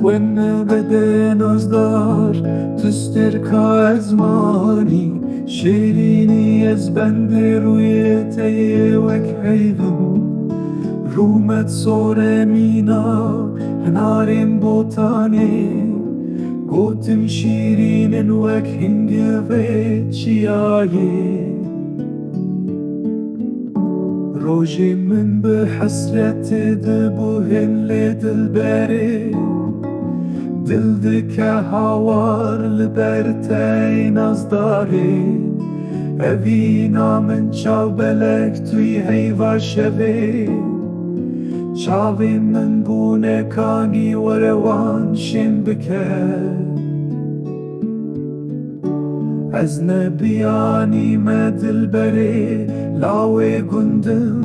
وإن بدن أصدار تستركا أزماني شيريني أزبند رويتي وكحيدم رومت صور مينا هنارين بوتاني قوتم شيرين وك هندي بيت شياي روجي من بحسرت دبوهن لدل باري دل دكا هوار لبرتين أصداري أبينا من شابلك توي هيفا شبي شاوي من بونكاني وروان شن بكر از نبیانی ما دل بری لاوی گندم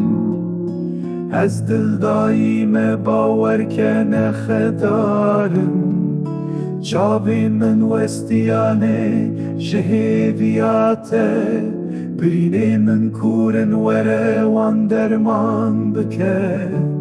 از دل دایی ما باور کنه خدارم چاوی من وستیانه شهیویاته برینه من کورن وره وان درمان بکر